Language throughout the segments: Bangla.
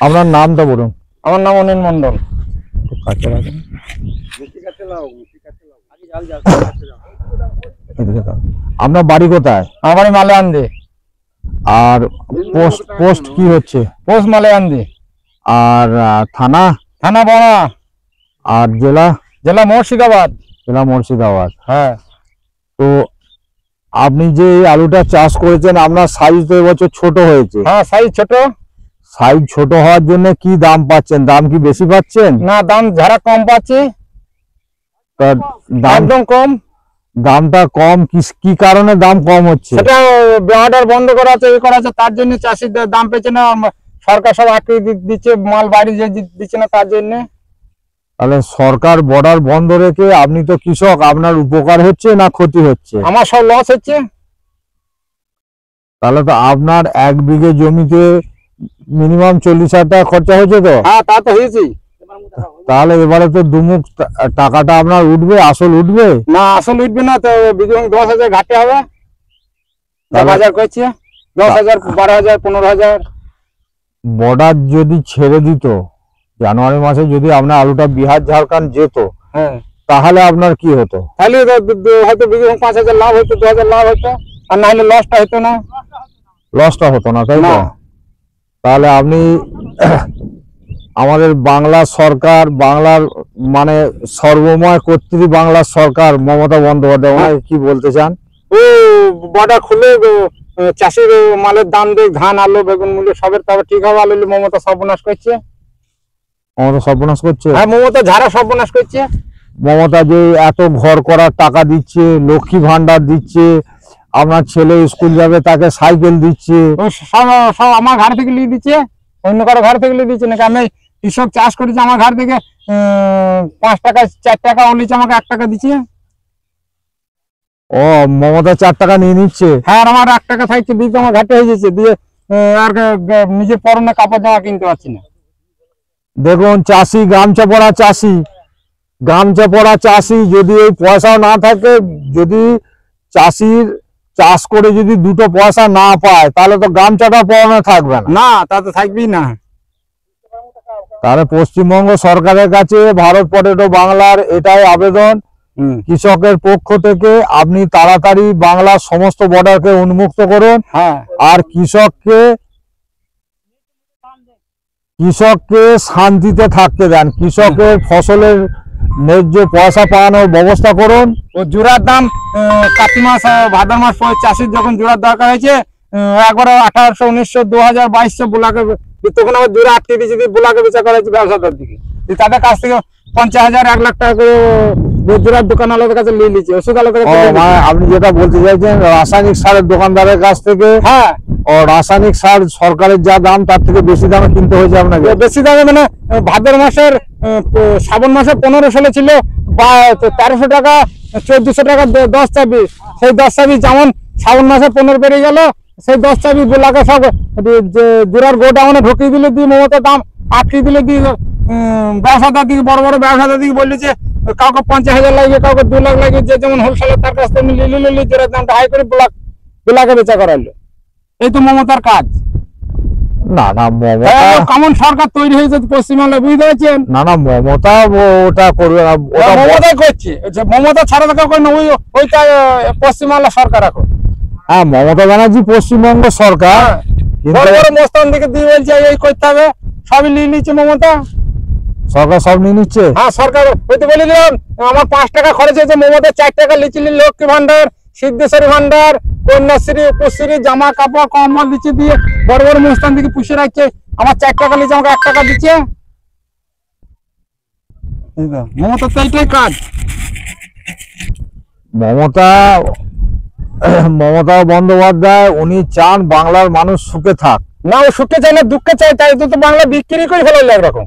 আপনার নামটা বলুন। আমার নাম অনিল মন্ডল। আপনার বাড়ি কোথায়? আমার বাড়ি মালয়ান্দি। আর পোস্ট কি হচ্ছে? পোস্ট মালয়ান্দি। আর থানা? থানা বনা। আর জেলা? জেলা মুর্শিদাবাদ। জেলা মুর্শিদাবাদ। হ্যাঁ। তো আপনি যে আলুটা চাষ করেছেন আপনার সাইজ তো এবছর ছোট হয়েছে। হ্যাঁ, সাইজ ছোট। সাইজ ছোট হওয়ার জন্য কি দাম পাচ্ছেন? দাম কি বেশি পাচ্ছেন? না, দাম ঝাড়া কম পাচ্ছি। একদম কম। দামটা কম কি কারণে দাম কম হচ্ছে? সেটা অর্ডার বন্ধ করা আছে, তার জন্য চাষির দাম পেয়েছে না। সরকার সব আটকে দিচ্ছে, মাল বাইরে দিচ্ছে না, তার জন্য। তাহলে সরকার বর্ডার বন্ধ রেখে আপনি তো কৃষক, আপনার উপকার হচ্ছে না ক্ষতি হচ্ছে? আমার সব লস হচ্ছে। তাহলে তো আপনার 1 বিঘে জমিতে মিনিমাম 40,000 টাকা খরচা হয়েছে তো? হ্যাঁ, তা তো হয়েছি। তাহলে এবারে তো দুমুখ টাকাটা আপনার উঠবে, আসল উঠবে না? আসল উঠবে না তো, 10,000 ঘাটে হবে। 10,000 করছে, 10,000, 12,000, 15,000। বর্ডার যদি ছেড়ে দিত জানুয়ারি মাসে, যদি আপনার আলুটা বিহার ঝাড়খণ্ড যেত, হ্যাঁ, তাহলে আপনার কি হতো? তাহলে হয়তো 5,000 লাভ হতো, 2,000 লাভ হতো, আর না হলে লসটা হতো না। লসটা হতো না, তাই না? তাহলে আপনি আমাদের বাংলা সরকার, বাংলার মানে সর্বময় কর্তৃ বাংলার সরকার মমতা বন্দ্যোপাধ্যায়, ওনাকে কি বলতে চান? ও বর্ডার খুলে চাষির মালের দাম দিয়ে ধান, আলু, বেগুন মূল্য সবের তবে ঠিক হবে। আলু মমতা সর্বনাশ করছে। মমতা সর্বনাশ করছে? হ্যাঁ, মমতা ঝাড়া সর্বনাশ করছে। মমতা যে এত ঘর করার টাকা দিচ্ছে, লক্ষ্মী ভান্ডার দিচ্ছে, আপনার ছেলে স্কুল যাবে তাকে সাইকেল দিচ্ছে, সব আমার ঘর থেকে নিয়ে দিচ্ছে, অন্য কারো ঘর থেকে নিয়ে দিচ্ছে নাকি? আমি কৃষক চাষ করেছি, আমার ঘর থেকে 5 টাকা 4 টাকা নিচ্ছে, আমাকে 1 টাকা দিচ্ছে। ও মমতা 4 টাকা নিয়ে নিচ্ছে? হ্যাঁ, আর আমার 1 টাকা থাকছে, দিয়ে আমার ঘাটে হয়ে যাচ্ছে, দিয়ে আর নিজের পরনে কাপড় জামা কিনতে পারছি না। দেখুন, চাষি, গামছা পরা চাষি যদি এই পয়সাও না থাকে, যদি চাষির চাষ করে যদি 2টো পয়সা না পায়, তাহলে তো গামছাটা পরনে থাকবে না। না, তা তো থাকবেই না। তাহলে পশ্চিমবঙ্গ সরকারের কাছে ভারত পটেটো বাংলার এটাই আবেদন, কৃষকের পক্ষ থেকে আপনি তাড়াতাড়ি বাংলার সমস্ত বর্ডারকে উন্মুক্ত করুন। হ্যাঁ, আর কৃষককে শান্তিতে থাকতে দেন, কৃষকের ফসলের ন্যায্য পয়সা পাওয়ানোর ব্যবস্থা করুন। ও জোড়ার দাম কার্তিক মাস, ভাদ্র মাস চাষির যখন জোড়ার দরকার হয়েছে, একবার 1800, 1900, 2000, 2200 বুলাকে, তখন আবার জোড়া আটকে দিয়েছে, বুলাকে বেচা করা হয়েছে ব্যবসাদার দিকে। তাদের কাছ থেকে 50,000, 1 লাখ টাকা করে জোড়ার দোকান আলাদের কাছে নিয়ে নিচ্ছে, ওষুধ আলাদা। আপনি যেটা বলতে চাইছেন, রাসায়নিক সারের দোকানদারের কাছ থেকে? হ্যাঁ। ও রাসায়নিক সার সরকারের যা দাম তার থেকে বেশি দামে কিনতে হয়েছে আপনাকে? বেশি দামে মানে ভাদ্র মাসের, শ্রাবণ মাসে 1500 ছিল, বা 1300 টাকা, 1400 টাকা 10 চাবি। সেই 10 চাবি যেমন শ্রাবণ মাসে 15 বেড়ে গেল, সেই 10 চাবি গুলাকে সব জোড়ার গোডাউনে ঢুকিয়ে দিলে, দিয়ে মমতা দাম আটকে দিলে, দিয়ে ব্যবসাদার দিকে, বড় বড় ব্যবসাদার দিকে বললে যে কাউকে 50,000 লাগবে, কাউকে 2 লাখ লাগবে, যে যেমন হোলসেলার তার কাছ থেকে নিলে জোড়ার দামটা হাই করে ব্লাকে বেচা করাইলো। এই তো মমতার কাজ। না না, মমতা কেমন সরকার তৈরি হয়েছে পশ্চিমবাংলায়, বুঝতে পারছেন? না না, মমতা ওটা করবে না, ওটা মমতাই করছে। মমতা ছাড়া তো কেউ না, ওইটা পশ্চিমবাংলা সরকার এখন। হ্যাঁ, মমতা ব্যানার্জি পশ্চিমবঙ্গ সরকার, বড় বড় মোস্তান দিকে দিয়ে বলছে এই করতে হবে, সবই নিয়ে নিচ্ছে মমতা। সরকার সব নিয়ে নিচ্ছে। হ্যাঁ, সরকার হইতে বলে দিলাম, আমার 5 টাকা খরচ হয়েছে, মমতা 4 টাকা লিচি, লক্ষ্মী ভান্ডার, সিদ্ধেশ্বরী ভান্ডার, কন্যাশ্রী, উপশ্রী, জামা কাপড়, কম্বল দিচ্ছে, দিয়ে বড় বড় মোস্তান দিকে পুষে রাখছে। আমার 4 টাকা লিচি, আমাকে 1 টাকা দিচ্ছে। মমতা তো এইটাই কাজ। মমতা বন্দ্যোপাধ্যায় উনি চান বাংলার মানুষ সুখে থাক। না, ও সুখে চায় না, দুঃখে চায়। তাই তো বাংলা বিক্রি করে ফেলাইলো একরকম।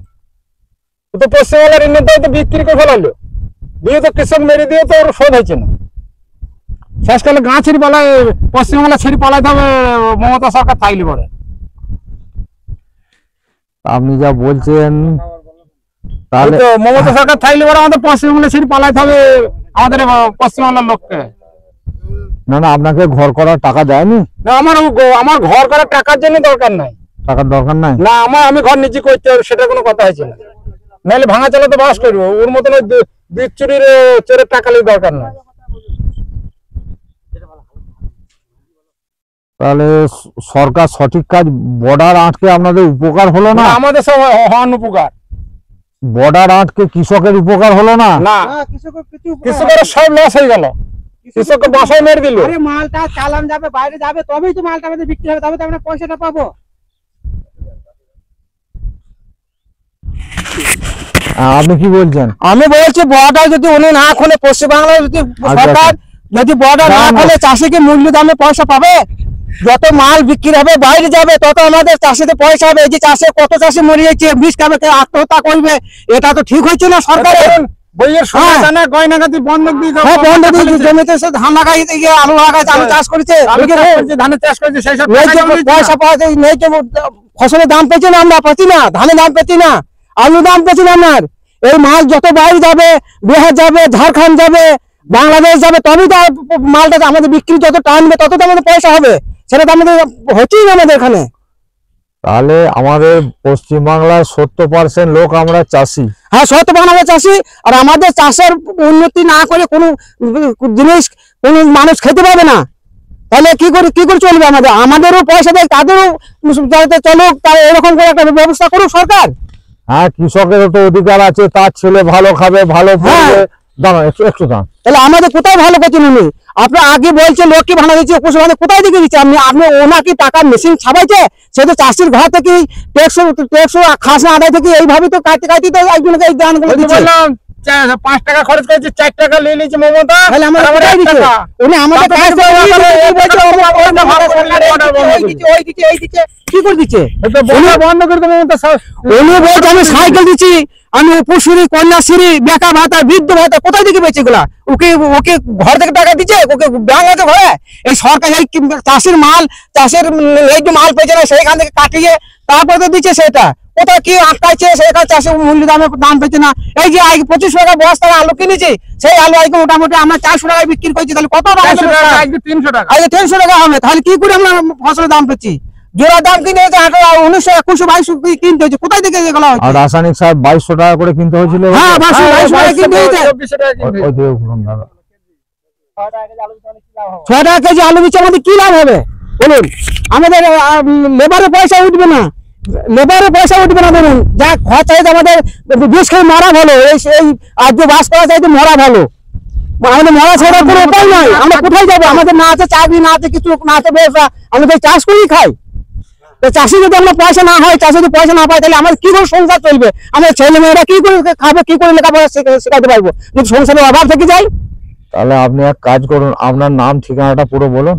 ও তো পশ্চিমবাংলার নেতা তো বিক্রি করে ফেলাইলো, দিয়ে তো কৃষক মেরে দিয়ে তো ওর শোধ হয়েছে না। শেষকালে গাঁ ছেড়ে পালায়, পশ্চিমবাংলা ছেড়ে পালাইতে হবে মমতা সরকার থাকলে পরে। আপনি যা বলছেন, তাহলে মমতা সরকার থাকলে পরে আমাদের পশ্চিমবাংলা ছেড়ে পালাইতে হবে, আমাদের পশ্চিমবাংলার লোককে। না না, আপনাকে ঘর করার টাকা দেয়নি? আমার ঘর করার টাকার জন্য দরকার নাই। টাকার দরকার নাই। না আমি ঘর নিজে করতে হবে সেটা কোনো কথা হয়েছে না, নাহলে ভাঙা চালা তো বাস করবো, ওর মতন বীজ চুরির চোরের টাকা লিয়ে দরকার নাই। তাহলে সরকার সঠিক কাজ, বর্ডার আটকে আপনাদের উপকার হলো না? আমাদের সব হন উপকার, বর্ডার আটকে কৃষকের উপকার হলো না? না কৃষকের সব লস হয়ে গেল, কৃষককে বাসায় মেরে দিল। আরে মালটা চালান যাবে বাইরে যাবে তবেই তো মালটা আমাদের বিক্রি হবে, তবে তো আমরা পয়সাটা পাবো। আপনি কি বলছেন? আমি বলছি বর্ডার যদি উনি না খোলে, পশ্চিমবাংলায় যদি সরকার যদি বর্ডার না খোলে, চাষিকে মূল্য দামে পয়সা পাবে, যত মাল বিক্রি হবে বাইরে যাবে তত আমাদের চাষিদের পয়সা হবে। এই যে চাষে কত চাষি মরে যাচ্ছে, বিষ খাবে, কেউ আত্মহত্যা করবে, এটা তো ঠিক হচ্ছে না সরকারের। বইয়ের সমস্যা না, গয়নাগাতি বন্ধক দিয়ে দাও, বন্ধ দিয়ে জমিতে সে ধান লাগাই দিয়ে আলু লাগাইছে, আলু চাষ করেছে, ধানের চাষ করেছে, সেই সব পয়সা পাওয়া যায় নেই, ফসলের দাম পেয়েছে না, আমরা পাচ্ছি না, ধানের দাম পেয়েছি না, আলুর দাম পেয়েছি না। আপনার এই মাল যত বাইরে যাবে, বিহার যাবে, ঝাড়খণ্ড যাবে, বাংলাদেশ যাবে, তবেই তো মালটা আমাদের বিক্রি যত টানবে তত তো আমাদের পয়সা হবে, সেটা তো আমাদের হচ্ছেই না আমাদের এখানে। তাহলে আমাদের পশ্চিমবাংলার 70% লোক আমরা চাষি। হ্যাঁ 70% আমরা চাষি, আর আমাদের চাষের উন্নতি না করে কোনো জিনিস কোনো মানুষ খেতে পাবে না, তাহলে কি করে চলবে? আমাদেরও পয়সা দেয়, তাদেরও যাতে চলুক, তার এরকম করে একটা ব্যবস্থা করুক সরকার। হ্যাঁ, কৃষকেরও তো অধিকার আছে, তার ছেলে ভালো খাবে, ভালো পড়বে। দাঁড়ান একটু দাঁড়ান। তাহলে আমাদের কোথায় ভালো করছেন উনি? আপনি আগে বলছে লক্ষ্মী ভাড়া দিচ্ছে, পশুপালন কোথায় দিকে দিচ্ছে? আপনি ওনাকে টাকা মেশিন ছাপাইছে, সে তো চাষির ঘর থেকে ট্যাক্স খাসনা আদায় থেকে এইভাবে তো কাটতে তো একজনকে এই দানগুলো দিচ্ছে। 5 টাকা খরচ করেছে, 4 টাকা নিয়ে নিয়েছে মমতা। তাহলে আমাদের কোথায় দিচ্ছে? উনি আমাদের কাছ থেকে এই দিচ্ছে, কি করে দিচ্ছে? বন্ধ করে দেবো মমতা। উনি বলছে আমি সাইকেল দিচ্ছি, আমি উপশ্রী, কন্যাশ্রী, বেকার ভাতা, বৃদ্ধ ভাতা, কোথায় থেকে পেয়েছে এগুলা? ওকে ঘর থেকে টাকা দিচ্ছে, ওকে ব্যাংক আছে ঘরে? এই সরকার এই চাষের এই যে মাল পেয়েছে না, সেইখান থেকে কাটিয়ে তারপরে তো দিচ্ছে, সেটা কোথায় কি আটকাইছে? সেখানে চাষের মূল্য দাম পেয়েছে না। এই যে 25 টাকা বস্তা আলু কিনেছি, সেই আলু আজকে মোটামুটি আমরা 400 টাকায় বিক্রি করছি, তাহলে কত টাকা? 300 টাকা। আজকে 300 টাকা হবে, তাহলে কি করে আমরা ফসলের দাম পেয়েছি? জোড়া দাম কিনে হয়েছে 1900, 2100, 2200 কিনতে হয়েছে, কোথায় থেকে এগুলো হচ্ছে? আর রাসায়নিক সার 2200 টাকা করে কিনতে হয়েছিল। হ্যাঁ 2200 টাকা কিনতে হয়েছে। 2400 টাকা কিনতে হয়েছে। ওই দিয়ে উঠুন দাদা। 6 টাকা কেজি আলু দিচ্ছে, আমাদের কি লাভ হবে বলুন? আমাদের লেবারের পয়সা উঠবে না, ধরুন যা খরচা হয়েছে, আমাদের বিষ খেয়ে মরা ভালো, এই আজ বাস করা চাইতে মরা ভালো। আমাদের মরা ছাড়া কোনো উপায় নয়, আমরা কোথায় যাবো? আমাদের না আছে চাকরি, না আছে কিছু, না আছে ব্যবসা, আমাদের চাষ করেই খাই। চাষি যদি আমরা পয়সা না হয়, চাষি যদি পয়সা না পায়, তাহলে আমাদের কি করে সংসার চলবে? আমাদের ছেলে মেয়েরা কি করে খাবে, কি করে লেখাপড়া শেখাতে পারবো যদি সংসারের অভাব থেকে যায়? তাহলে আপনি এক কাজ করুন, আপনার নাম ঠিকানাটা পুরো বলুন।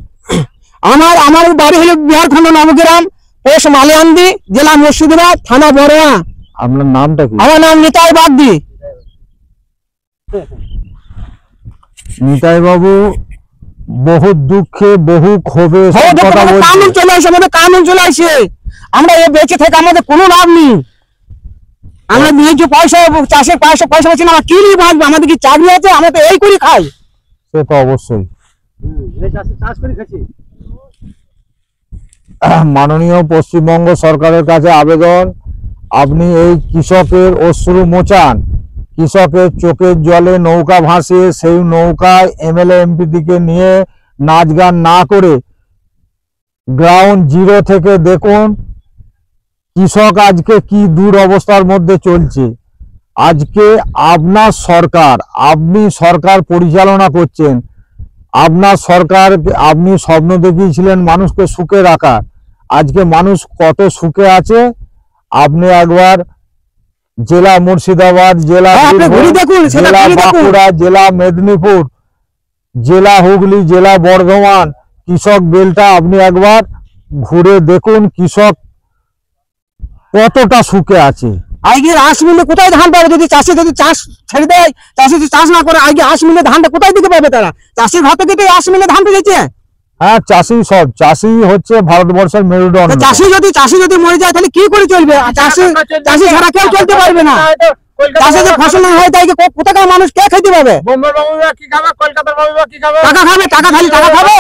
আমার বাড়ি হলো বিহারখণ্ড নবগ্রাম, পোস্ট মালিয়ান্দি, জেলা মুর্শিদাবাদ, থানা বড়োয়া। আপনার নামটা কি? আমার নাম নিতাই বাগদি। নিতাই বাবু বহু দুঃখে বহু ক্ষোভে কানুন চলে আসে, আমাদের কানুন চলে আসে, আমরা এ বেঁচে থেকে আমাদের কোনো লাভ নেই। আমরা নিজে পয়সা, চাষের পয়সা পাচ্ছি না, আমরা কি নিয়ে বাঁচবো? আমাদের কি চাকরি আছে? আমরা তো এই করে খাই। সে তো অবশ্যই। চাষ করে খাচ্ছি। মাননীয় পশ্চিমবঙ্গ সরকারের কাছে আবেদন, আপনি এই কৃষকের অশ্রু মোচান, কৃষকের চোখের জলে নৌকা ভাসিয়ে সেই নৌকায় এমএলএ এমপি দিকে নিয়ে নাচ গান না করে গ্রাউন্ড জিরো থেকে দেখুন কৃষক আজকে কি দুরবস্থার মধ্যে চলছে। আজকে আপনার সরকার, আপনি সরকার পরিচালনা করছেন, আপনার সরকার, আপনি স্বপ্ন দেখিয়েছিলেন মানুষকে সুখে রাখার। আজকে মানুষ কত সুখে আছে আপনি একবার জেলা মুর্শিদাবাদ, জেলা জেলা বাঁকুড়া, জেলা মেদিনীপুর, জেলা হুগলি, জেলা বর্ধমান কৃষক বেলটা আপনি একবার ঘুরে দেখুন কৃষক কতটা সুখে আছে। আজকে 80 মিলে কোথায় ধান পাবে? যদি চাষি যদি চাষ ছেড়ে দেয়, চাষি যদি চাষ না করে, আজকে 80 মিলে ধানটা কোথায় থেকে পাবে? তারা চাষির ঘর থেকে 80 মিলে ধান পেয়েছে। হ্যাঁ, চাষি হচ্ছে ভারতবর্ষের মেরুদণ্ড। চাষি যদি মরে যায় তাহলে কি করে চলবে? চাষি ছাড়া কেউ চলতে পারবে না। চাষে যে ফসল না হয়, তাই কোথাকার মানুষ কে খেতে পাবে? বোম্বের বাবুরা কি খাবে, কলকাতার বাবুরা কি খাবে? টাকা খাবে, টাকা খালি টাকা খাবে,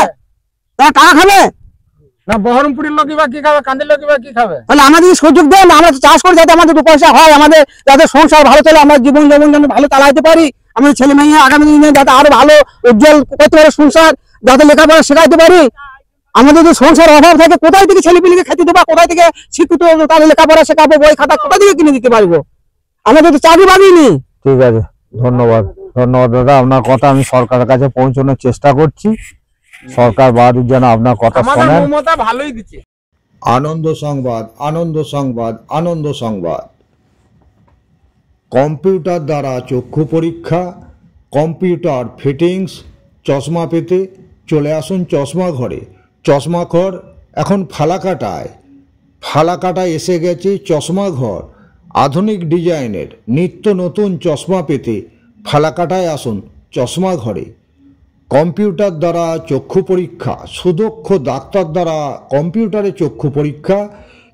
তারা টাকা খাবে। না বহরমপুরের লোকই বা কি খাবে, কান্দির লোকই বা কি খাবে? তাহলে আমাদের সুযোগ দেন, আমরা চাষ করি যাতে আমাদের 2 পয়সা হয়, আমাদের যাতে সংসার ভালো চলে, আমরা জীবন যেমন যেন ভালো চালাইতে পারি, আমাদের ছেলে মেয়ে আগামী দিনে যাতে আরো ভালো উজ্জ্বল করতে পারে সংসার, যাতে লেখাপড়া শেখাইতে পারি। আমাদের যদি সংসার অভাব থাকে, কোথায় থেকে ছেলে পেলেকে খেতে দেবো, কোথায় থেকে শিক্ষিত তাদের লেখাপড়া শেখাবো, বই খাতা কোথা থেকে কিনে দিতে পারবো? আমাদের তো চাকরি বাকরি নেই। ঠিক আছে, ধন্যবাদ দাদা, আপনার কথা আমি সরকারের কাছে পৌঁছানোর চেষ্টা করছি। সরকার বাহাদুর যেন আপনার কথা আমাদের শোনেন। মমতা ভালোই দিচ্ছে। আনন্দ সংবাদ, আনন্দ সংবাদ, আনন্দ সংবাদ। কম্পিউটার দ্বারা চক্ষু পরীক্ষা, কম্পিউটার ফিটিংস, চশমা পেতে চলে আসুন চশমা ঘরে। চশমা ঘর এখন ফালাকাটায়। ফালাকাটায় এসে গেছে চশমা ঘর। আধুনিক ডিজাইনের নিত্য নতুন চশমা পেতে ফালাকাটায় আসুন চশমা ঘরে। কম্পিউটার দ্বারা চক্ষু পরীক্ষা, সুদক্ষ ডাক্তার দ্বারা কম্পিউটারে চক্ষু পরীক্ষা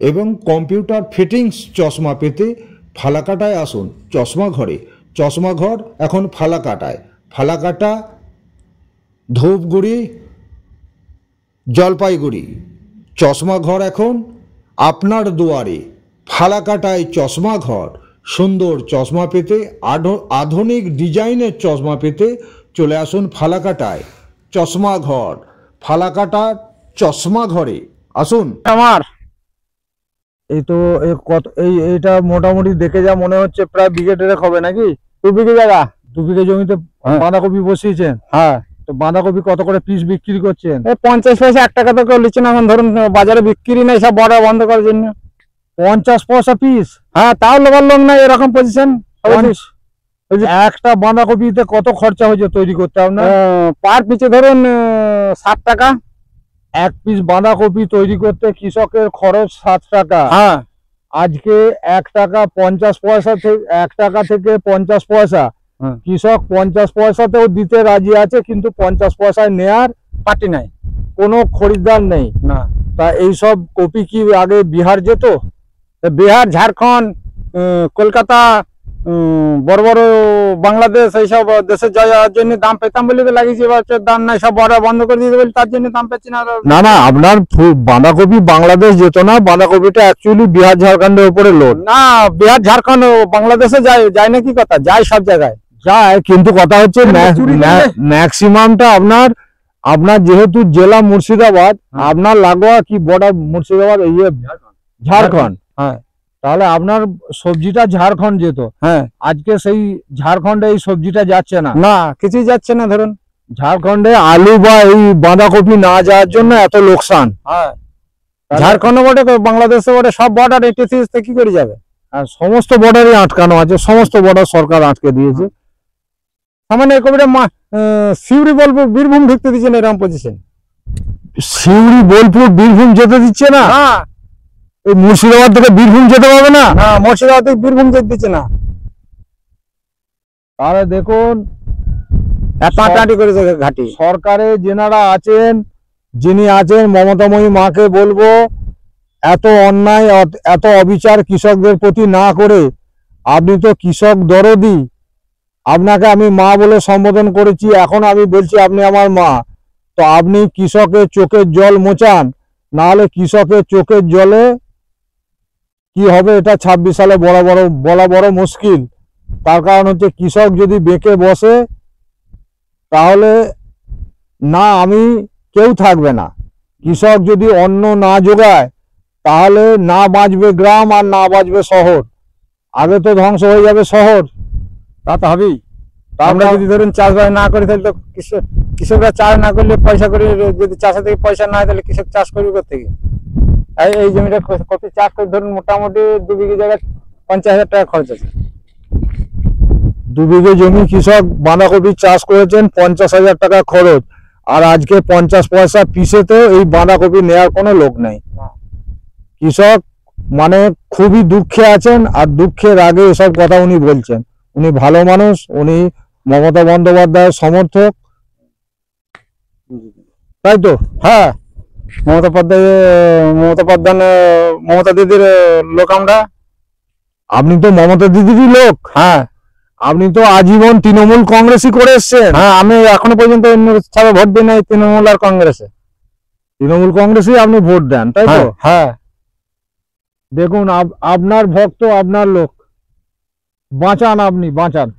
এবং কম্পিউটার ফিটিংস চশমা পেতে ফালাকাটায় আসুন চশমা ঘরে। চশমা ঘর এখন ফালাকাটায়। ফালাকাটা, ধূপগুড়ি, জলপাইগুড়ি। চশমা ঘর এখন আপনার দুয়ারে। ফালাকাটায় চশমা ঘর। সুন্দর চশমা পেতে, আধুনিক ডিজাইনের চশমা পেতে চলে আসুন ফালাকাটায় চশমা ঘর। ফালাকাটার চশমা ঘরে আসুন। আমার এই তো এইটা মোটামুটি দেখে যা মনে হচ্ছে প্রায় বিঘে হবে নাকি? 2 বিঘে জায়গা, 2 বিঘে জমিতে বাঁধাকপি বসিয়েছেন। হ্যাঁ। তো বাঁধাকপি কত করে পিস বিক্রি করছেন? 50 পয়সা, 1 টাকা তো কেউ লিচ্ছে না এখন, ধরুন বাজারে বিক্রি নেই, সব বড় বন্ধ করার জন্য। 50 পয়সা পিস? হ্যাঁ, তাও লোবার লোক নাই, এরকম পজিশন। একটা বাঁধাকপিতে কত খরচা হয়েছে তৈরি করতে আপনার? পার পিছে ধরুন 7 টাকা। এক পিস বাঁধাকপি তৈরি করতে কৃষকের খরচ 7 টাকা। হ্যাঁ। আজকে 1 টাকা 50 পয়সা থেকে 1 টাকা থেকে 50 পয়সা কৃষক 50 পয়সাতেও দিতে রাজি আছে, কিন্তু 50 পয়সায় নেয়ার পার্টি নাই, কোনো খরিদ্দার নেই। না। তা এইসব কপি কি আগে বিহার যেত? বিহার, ঝাড়খণ্ড, কলকাতা, বড় বড় বাংলাদেশ, এইসব দেশে যাওয়ার জন্য দাম পেতাম বলে তো লাগিয়েছি। এবার দাম নাই, সব বড় বন্ধ করে দিতে বলে তার জন্য দাম পাচ্ছি না। না না, আপনার বাঁধাকপি বাংলাদেশ যেত না, বাঁধাকপিটা অ্যাকচুয়ালি বিহার ঝাড়খণ্ডের উপরে লোড। না, বিহার ঝাড়খণ্ড বাংলাদেশে যায় না, কি কথা, যায় সব জায়গায় যায়, কিন্তু কথা হচ্ছে ম্যাক্সিমামটা আপনার যেহেতু জেলা মুর্শিদাবাদ, আপনার লাগোয়া কি বর্ডার মুর্শিদাবাদ, ঝাড়খণ্ড। হ্যাঁ, তাহলে আপনার সবজিটা ঝাড়খণ্ড যেত। হ্যাঁ, আজকে সেই ঝাড়খণ্ডে এই সবজিটা যাচ্ছে না। না, কিছুই যাচ্ছে না। ধরুন ঝাড়খণ্ডে আলু বা এই বাঁধাকপি না যাওয়ার জন্য এত লোকসান। হ্যাঁ, ঝাড়খণ্ড বটে, বাংলাদেশে বটে, সব বর্ডার এটি কি করে যাবে? আর সমস্ত বর্ডারই আটকানো আছে, সমস্ত বর্ডার সরকার আটকে দিয়েছে। সামান্য কবিটা সিউড়ি বোলপুর বীরভূম ঢুকতে দিচ্ছে না, এরকম পজিশন। সিউড়ি বোলপুর বীরভূম যেতে দিচ্ছে না? এই মুর্শিদাবাদ থেকে বীরভূম যেতে পারবে না? না, মুর্শিদাবাদ থেকে বীরভূম যেতে দিচ্ছে না। তাহলে দেখুন করেছে ঘাটি। সরকারে যেনারা আছেন, যিনি আছেন, মমতাময়ী মাকে বলবো এত অন্যায়, এত অবিচার কৃষকদের প্রতি না করে, আপনি তো কৃষক দরদি, আপনাকে আমি মা বলে সম্বোধন করেছি, এখন আমি বলছি আপনি আমার মা। তো আপনি কৃষকের চোখের জল মোচান, না হলে কৃষকের চোখের জলে কি হবে এটা 26 সালে বলা বড় মুশকিল। তার কারণ হচ্ছে কৃষক যদি বেঁকে বসে তাহলে না আমি কেউ থাকবে না। কৃষক যদি অন্ন না জোগায় তাহলে না বাঁচবে গ্রাম আর না বাঁচবে শহর। আগে তো ধ্বংস হয়ে যাবে শহর। তা তো হবেই। আমরা যদি ধরুন চাষবাস না করি তাহলে তো কৃষকরা চাষ না করলে পয়সা করে, যদি চাষা থেকে পয়সা না হয় তাহলে কৃষক চাষ করবে কোথেকে? এই জমিটা কপি চাষ করে ধরুন মোটামুটি 2 বিঘে জায়গায় 50,000 টাকা খরচ আছে। 2 বিঘে জমি কৃষক বাঁধাকপি চাষ করেছেন, 50,000 টাকা খরচ, আর আজকে 50 পয়সা পিসেতে এই বাঁধাকপি নেওয়ার কোনো লোক নেই। কৃষক মানে খুবই দুঃখে আছেন, আর দুঃখের আগে এসব কথা উনি বলছেন। উনি ভালো মানুষ, উনি মমতা বন্দ্যোপাধ্যায়ের সমর্থক, তাই তো? হ্যাঁ, মমতা দিদির লোক আমরা। আপনি তো মমতা দিদিরই লোক। হ্যাঁ, আপনি তো আজীবন তৃণমূল কংগ্রেসই করে এসছেন। হ্যাঁ, আমি এখনো পর্যন্ত ভোট দিই নাই তৃণমূল আর কংগ্রেসে। তৃণমূল কংগ্রেসই আপনি ভোট দেন, তাই তো? হ্যাঁ হ্যাঁ দেখুন আপনার ভক্ত, আপনার লোক, বাঁচান, আপনি বাঁচান।